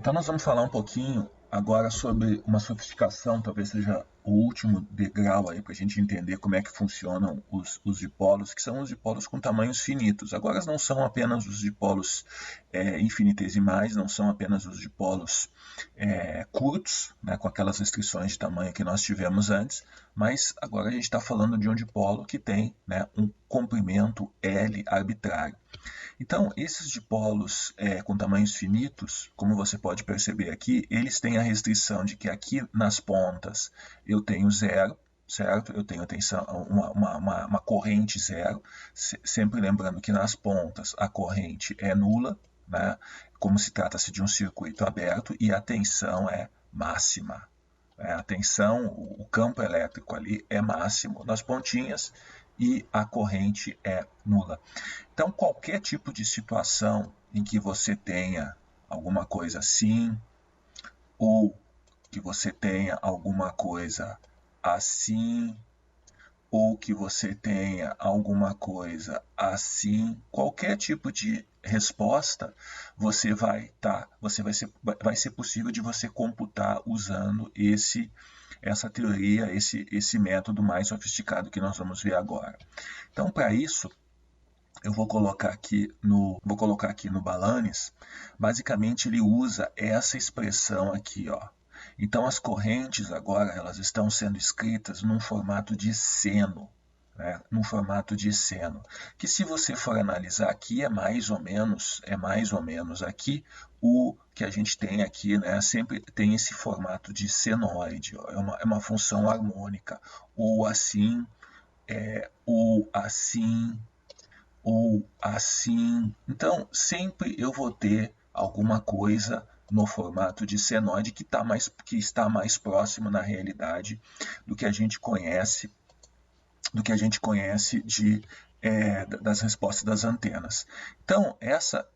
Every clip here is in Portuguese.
Então nós vamos falar um pouquinho agora sobre uma sofisticação, talvez seja o último degrau aí para a gente entender como é que funcionam os dipolos, que são os dipolos com tamanhos finitos. Agora não são apenas os dipolos infinitesimais, não são apenas os dipolos curtos, né, com aquelas restrições de tamanho que nós tivemos antes, mas agora a gente está falando de um dipolo que tem, né, um comprimento L arbitrário. Então, esses dipolos com tamanhos finitos, como você pode perceber aqui, eles têm a restrição de que aqui nas pontas eu tenho zero, certo? Eu tenho uma corrente zero, sempre lembrando que nas pontas a corrente é nula, né? Como se trata-se de um circuito aberto, e a tensão é máxima. A tensão, o campo elétrico ali é máximo nas pontinhas e a corrente é nula. Então, qualquer tipo de situação em que você tenha alguma coisa assim, ou que você tenha alguma coisa assim, ou que você tenha alguma coisa assim, qualquer tipo de resposta vai ser possível de você computar usando essa teoria, esse método mais sofisticado que nós vamos ver agora. Então, para isso, eu vou colocar aqui no Balanis. Basicamente ele usa essa expressão aqui, ó. Então as correntes agora elas estão sendo escritas num formato de seno, né? Num formato de seno, que se você for analisar aqui é mais ou menos aqui o que a gente tem aqui, né? Sempre tem esse formato de senoide, ó. É uma função harmônica, ou assim, ou assim, ou assim. Então, sempre eu vou ter alguma coisa no formato de senoide que está mais próximo na realidade do que a gente conhece, das respostas das antenas. Então, essa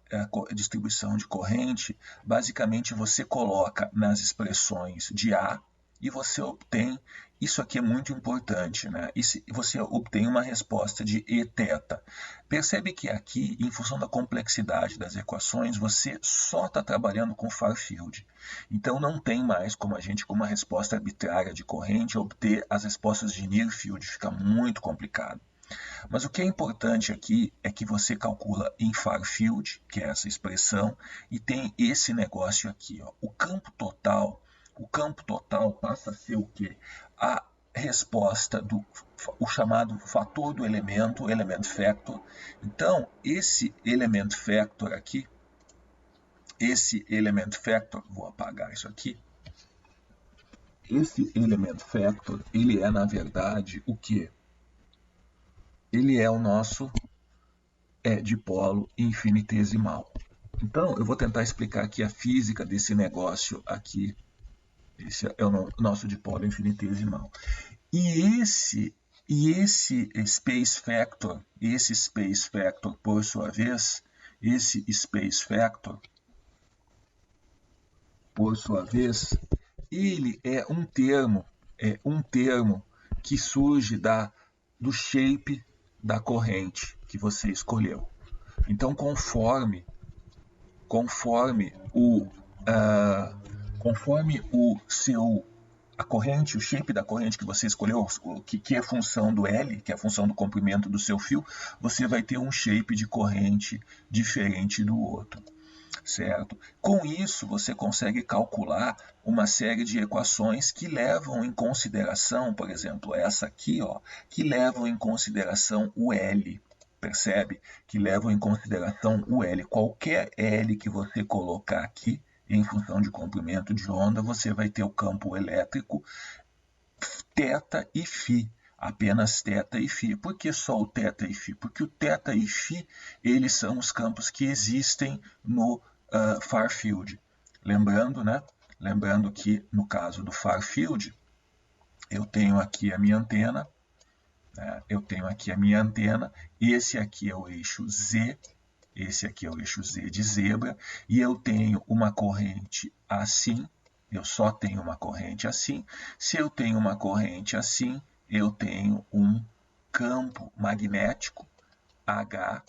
distribuição de corrente, basicamente você coloca nas expressões de A e você obtém, isso aqui é muito importante, né? E você obtém uma resposta de Eθ. Percebe que aqui, em função da complexidade das equações, você só está trabalhando com far field. Então não tem mais como a gente, com uma resposta arbitrária de corrente, obter as respostas de near field, fica muito complicado. Mas o que é importante aqui é que você calcula em far field, que é essa expressão, e tem esse negócio aqui, ó. O campo total passa a ser o quê? A resposta o chamado fator do elemento, o element factor. Então, esse element factor aqui, vou apagar isso aqui. Esse element factor, ele é na verdade o quê? Ele é o nosso dipolo infinitesimal. Então, eu vou tentar explicar aqui a física desse negócio aqui. Esse é o nosso dipolo infinitesimal. E esse space factor, por sua vez, ele é um termo que surge do shape da corrente que você escolheu. Então, conforme a corrente, o shape da corrente que você escolheu, que é a função do L, que é a função do comprimento do seu fio, você vai ter um shape de corrente diferente do outro, certo? Com isso, você consegue calcular uma série de equações que levam em consideração, por exemplo, essa aqui, ó, que levam em consideração o L, percebe? Que levam em consideração o L. Qualquer L que você colocar aqui, em função de comprimento de onda, você vai ter o campo elétrico θ e φ, apenas θ e φ. Por que só o θ e φ? Porque o θ e φ, eles são os campos que existem no far field. Lembrando, né? Lembrando que no caso do far field, eu tenho aqui a minha antena, esse aqui é o eixo Z, esse aqui é o eixo Z de zebra, e eu tenho uma corrente assim, eu só tenho uma corrente assim. Se eu tenho uma corrente assim, eu tenho um campo magnético H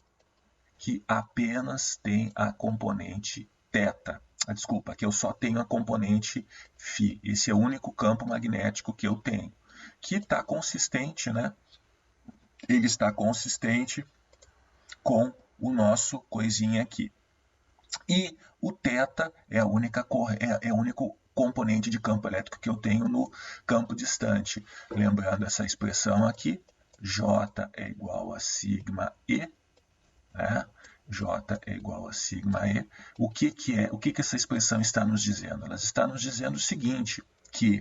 que apenas tem a componente θ. Desculpa, aqui eu só tenho a componente φ. Esse é o único campo magnético que eu tenho. Que está consistente, né? Ele está consistente com o nosso coisinha aqui. E o θ é o único componente de campo elétrico que eu tenho no campo distante. Lembrando essa expressão aqui, J é igual a sigma E, né? J é igual a sigma E. O que essa expressão está nos dizendo? Ela está nos dizendo o seguinte, que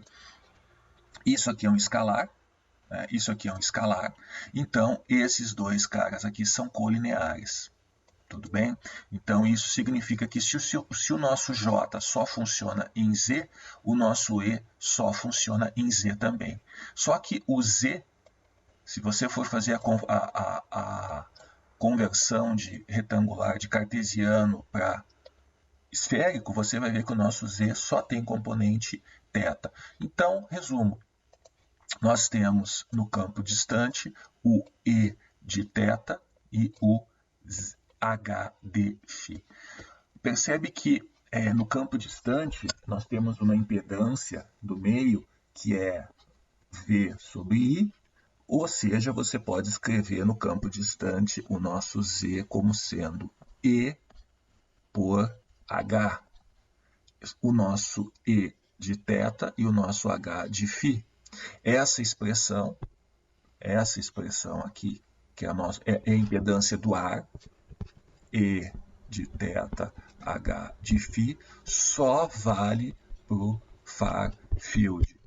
isso aqui é um escalar, né? Isso aqui é um escalar, então esses dois caras aqui são colineares. Tudo bem? Então, isso significa que se o nosso J só funciona em Z, o nosso E só funciona em Z também. Só que o Z, se você for fazer a conversão de retangular de cartesiano para esférico, você vai ver que o nosso Z só tem componente θ. Então, resumo, nós temos no campo distante o E de θ e o H de φ. Percebe que no campo distante nós temos uma impedância do meio que é V sobre I, ou seja, você pode escrever no campo distante o nosso Z como sendo E por H. O nosso E de θ e o nosso H de φ. Essa expressão aqui, que é a impedância do ar, E de θ, H de φ, só vale para o far field.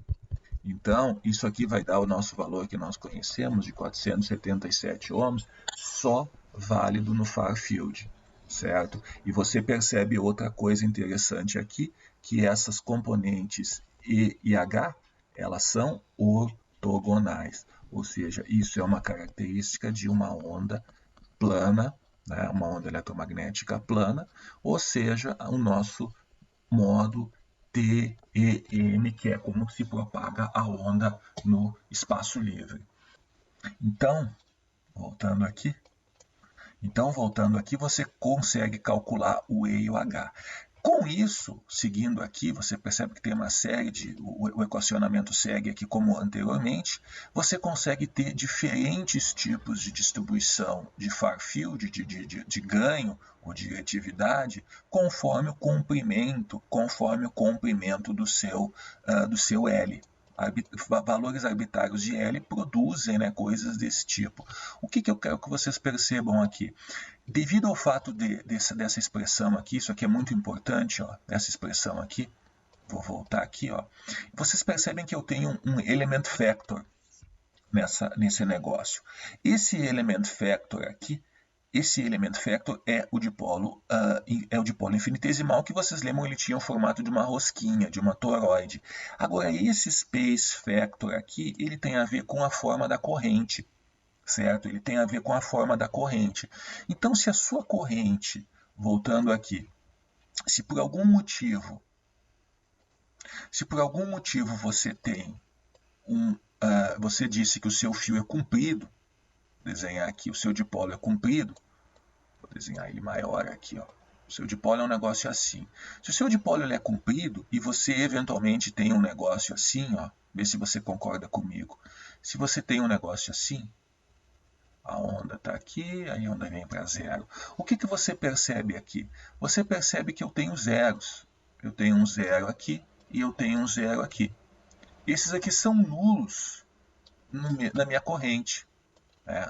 Então, isso aqui vai dar o nosso valor que nós conhecemos, de 477 ohms, só válido no far field, certo? E você percebe outra coisa interessante aqui, que essas componentes E e H, elas são ortogonais, ou seja, isso é uma característica de uma onda plana, né, uma onda eletromagnética plana, ou seja, o nosso modo TEM, que é como se propaga a onda no espaço livre. Então, voltando aqui, você consegue calcular o E e o H. Com isso, seguindo aqui, você percebe que tem uma série de... O equacionamento segue aqui como anteriormente. Você consegue ter diferentes tipos de distribuição de far field, de ganho ou de atividade, conforme o comprimento do seu L. Valores arbitrários de L produzem, né, coisas desse tipo. O que eu quero que vocês percebam aqui? Devido ao fato dessa expressão aqui, isso aqui é muito importante, ó, essa expressão aqui, vou voltar aqui, ó, vocês percebem que eu tenho um element factor nesse negócio. Esse element factor aqui, é o dipolo infinitesimal, que vocês lembram, ele tinha o formato de uma rosquinha, de uma toroide. Agora, esse space factor aqui, ele tem a ver com a forma da corrente, certo? Ele tem a ver com a forma da corrente. Então, se a sua corrente, voltando aqui, se por algum motivo você tem você disse que o seu fio é comprido, desenhar aqui, o seu dipolo é comprido, vou desenhar ele maior aqui, ó. O seu dipolo é um negócio assim. Se o seu dipolo ele é comprido e você eventualmente tem um negócio assim, ó, vê se você concorda comigo. Se você tem um negócio assim, a onda está aqui, aí a onda vem para zero. O que você percebe aqui? Você percebe que eu tenho zeros. Eu tenho um zero aqui e eu tenho um zero aqui. Esses aqui são nulos na minha corrente.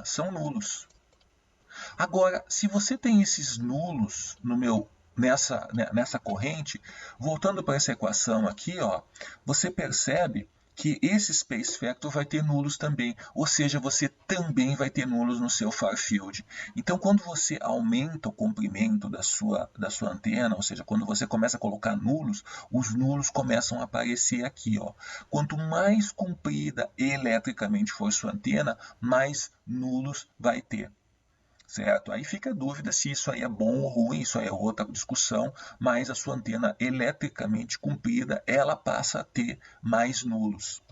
São nulos. Agora, se você tem esses nulos nessa corrente, voltando para essa equação aqui, ó, você percebe que esse space factor vai ter nulos também, ou seja, você também vai ter nulos no seu far field. Então, quando você aumenta o comprimento da sua antena, ou seja, quando você começa a colocar nulos, os nulos começam a aparecer aqui, ó. Quanto mais comprida eletricamente for sua antena, mais nulos vai ter. Certo? Aí fica a dúvida se isso aí é bom ou ruim, isso aí é outra discussão, mas a sua antena eletricamente comprida, ela passa a ter mais nulos.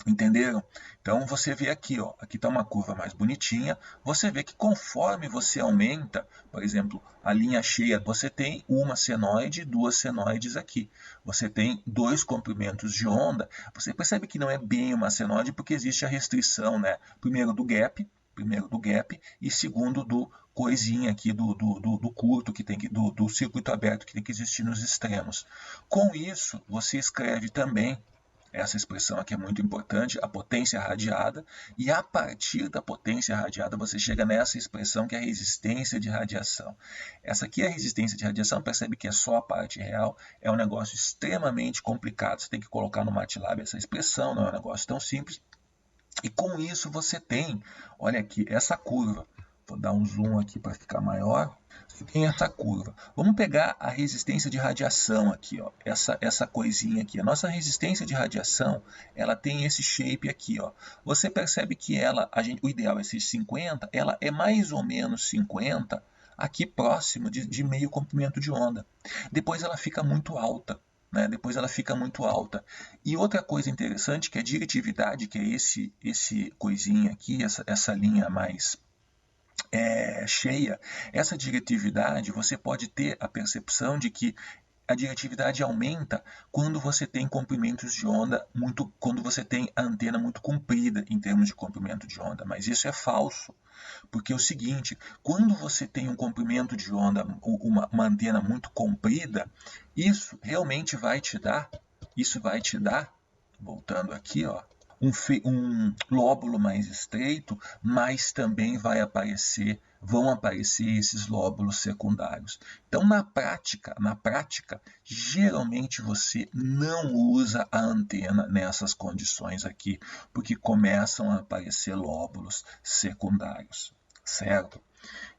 Entenderam? Então você vê aqui, ó, aqui está uma curva mais bonitinha. Você vê que conforme você aumenta, por exemplo, a linha cheia, você tem uma senoide e duas senoides aqui. Você tem dois comprimentos de onda. Você percebe que não é bem uma senoide porque existe a restrição, né? Primeiro do gap e segundo do coisinha aqui do curto que tem que do circuito aberto que tem que existir nos extremos. Com isso, você escreve também essa expressão aqui é muito importante, a potência radiada, e a partir da potência radiada você chega nessa expressão que é a resistência de radiação. Essa aqui é a resistência de radiação, percebe que é só a parte real, é um negócio extremamente complicado, você tem que colocar no MATLAB essa expressão, não é um negócio tão simples. E com isso você tem, olha aqui, essa curva. Vou dar um zoom aqui para ficar maior. Você tem essa curva. Vamos pegar a resistência de radiação aqui, ó. Essa coisinha aqui. A nossa resistência de radiação, ela tem esse shape aqui, ó. Você percebe que o ideal é ser 50, ela é mais ou menos 50 aqui próximo de meio comprimento de onda. Depois ela fica muito alta. Né? Depois ela fica muito alta. E outra coisa interessante que é a diretividade, que é esse coisinha aqui, essa linha mais cheia, essa diretividade você pode ter a percepção de que a diretividade aumenta quando você tem comprimentos de onda quando você tem a antena muito comprida em termos de comprimento de onda, mas isso é falso, porque é o seguinte, quando você tem um comprimento de onda, uma antena muito comprida, isso realmente vai te dar, voltando aqui, ó, um lóbulo mais estreito, mas também vão aparecer esses lóbulos secundários. Então, na prática, geralmente você não usa a antena nessas condições aqui, porque começam a aparecer lóbulos secundários, certo?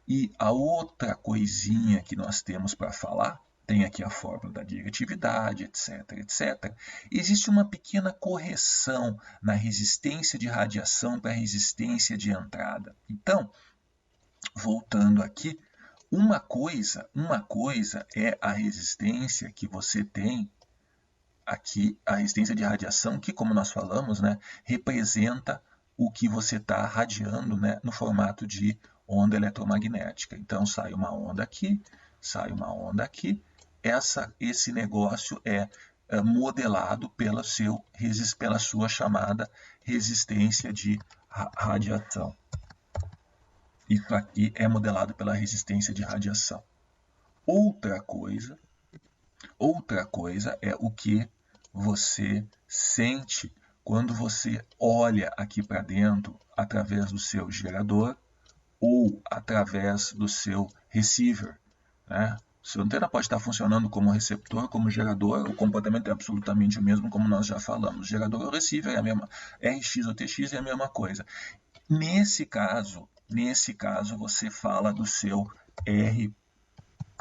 E a outra coisinha que nós temos para falar, tem aqui a fórmula da diretividade, etc, etc. Existe uma pequena correção na resistência de radiação para a resistência de entrada. Então, voltando aqui, uma coisa é a resistência que você tem aqui, a resistência de radiação, que como nós falamos, né, representa o que você está radiando, né, no formato de onda eletromagnética. Então sai uma onda aqui, esse negócio é modelado pela sua chamada resistência de radiação. Isso aqui é modelado pela resistência de radiação. Outra coisa é o que você sente quando você olha aqui para dentro através do seu gerador ou através do seu receiver, né? Sua antena pode estar funcionando como receptor, como gerador, o comportamento é absolutamente o mesmo, como nós já falamos. Gerador ou receiver é a mesma, RX ou TX é a mesma coisa. Nesse caso, você fala do seu R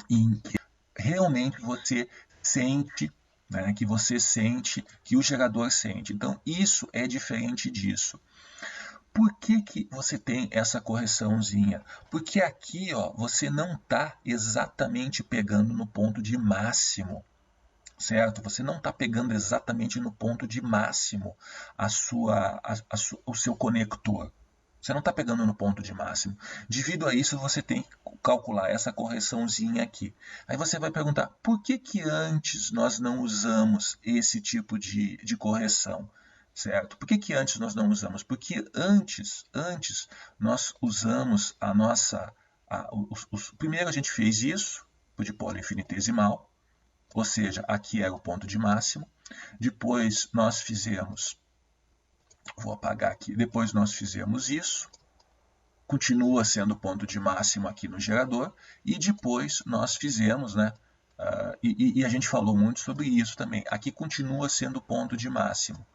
em que realmente você sente, né, que você sente, que o gerador sente. Então, isso é diferente disso. Por que você tem essa correçãozinha? Porque aqui, ó, você não está exatamente pegando no ponto de máximo, certo? Você não está pegando exatamente no ponto de máximo o seu conector. Você não está pegando no ponto de máximo. Devido a isso, você tem que calcular essa correçãozinha aqui. Aí você vai perguntar, por que antes nós não usamos esse tipo de correção? Certo? Por que antes nós não usamos? Porque antes nós usamos a nossa... primeiro a gente fez isso, o dipolo infinitesimal, ou seja, aqui era o ponto de máximo. Depois nós fizemos... Vou apagar aqui. Depois nós fizemos isso. Continua sendo o ponto de máximo aqui no gerador. E depois nós fizemos, né? E a gente falou muito sobre isso também. Aqui continua sendo o ponto de máximo.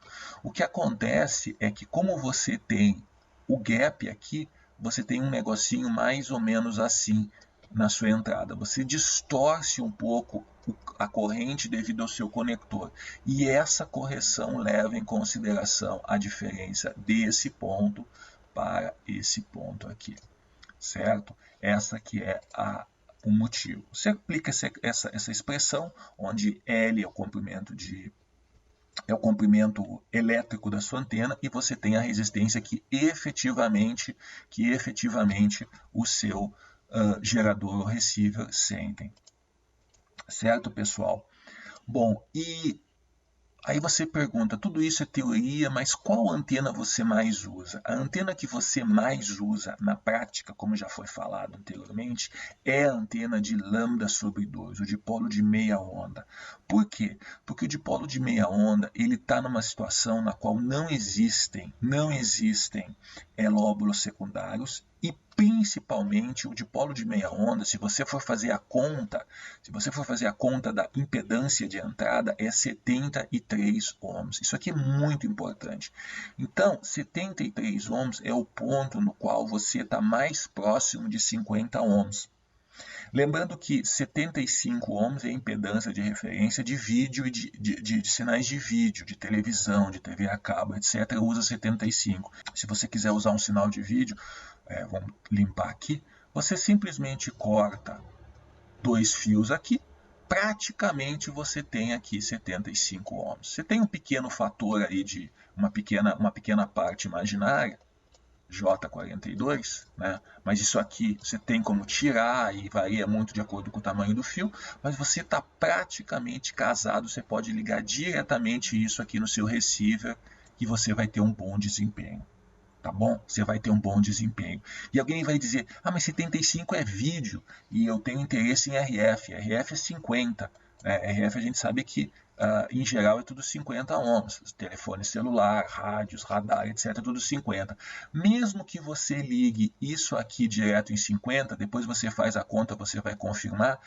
O que acontece é que como você tem o gap aqui, você tem um negocinho mais ou menos assim na sua entrada. Você distorce um pouco a corrente devido ao seu conector. E essa correção leva em consideração a diferença desse ponto para esse ponto aqui. Certo? Essa que é o motivo. Você aplica essa expressão, onde L é o comprimento de é o comprimento elétrico da sua antena, e você tem a resistência que efetivamente o seu gerador ou receiver sentem. Certo, pessoal? Bom, e aí você pergunta, tudo isso é teoria, mas qual antena você mais usa? A antena que você mais usa na prática, como já foi falado anteriormente, é a antena de λ/2, o dipolo de meia onda. Por quê? Porque o dipolo de meia onda ele está numa situação na qual não existem lóbulos secundários, e principalmente o dipolo de meia onda, se você for fazer a conta da impedância de entrada, é 73 ohms. Isso aqui é muito importante. Então, 73 ohms é o ponto no qual você está mais próximo de 50 ohms. Lembrando que 75 ohms é a impedância de referência de vídeo e de sinais de vídeo, de televisão, de TV a cabo, etc. Usa 75. Se você quiser usar um sinal de vídeo, vamos limpar aqui, você simplesmente corta 2 fios aqui, praticamente você tem aqui 75 ohms. Você tem um pequeno fator aí de uma pequena parte imaginária, J42, né? Mas isso aqui você tem como tirar e varia muito de acordo com o tamanho do fio, mas você está praticamente casado, você pode ligar diretamente isso aqui no seu receiver e você vai ter um bom desempenho. Tá bom? Você vai ter um bom desempenho. E alguém vai dizer, mas 75 é vídeo e eu tenho interesse em RF. RF é 50. RF a gente sabe que, em geral, é tudo 50 ohms. Telefone celular, rádios, radar, etc. Tudo 50. Mesmo que você ligue isso aqui direto em 50, depois você faz a conta, você vai confirmar,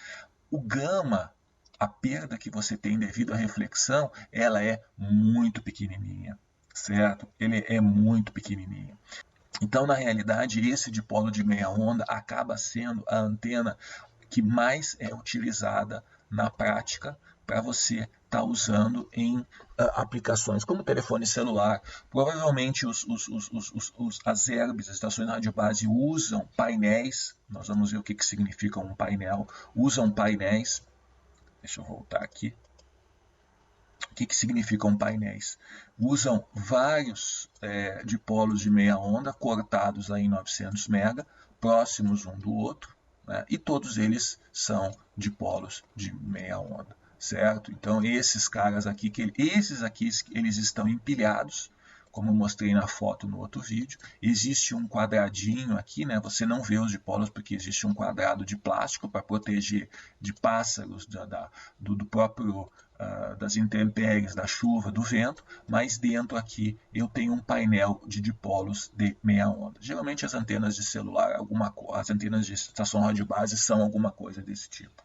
o gama, a perda que você tem devido à reflexão, ela é muito pequenininha. Certo? Ele é muito pequenininho. Então, na realidade, esse dipolo de meia onda acaba sendo a antena que mais é utilizada na prática para você estar usando em aplicações como telefone celular. Provavelmente as ERBs, as estações de rádio base, usam painéis. Nós vamos ver o que significa um painel. Usam painéis. Deixa eu voltar aqui. O que significam painéis? Usam vários dipolos de meia onda cortados lá em 900 MHz, próximos um do outro, né? E todos eles são dipolos de meia onda, certo? Então esses caras aqui, eles estão empilhados, como eu mostrei na foto no outro vídeo. Existe um quadradinho aqui, né? Você não vê os dipolos porque existe um quadrado de plástico para proteger de pássaros, do próprio das intempéries, da chuva, do vento, mas dentro aqui eu tenho um painel de dipolos de meia onda. Geralmente as antenas de celular, as antenas de estação rádio base são alguma coisa desse tipo.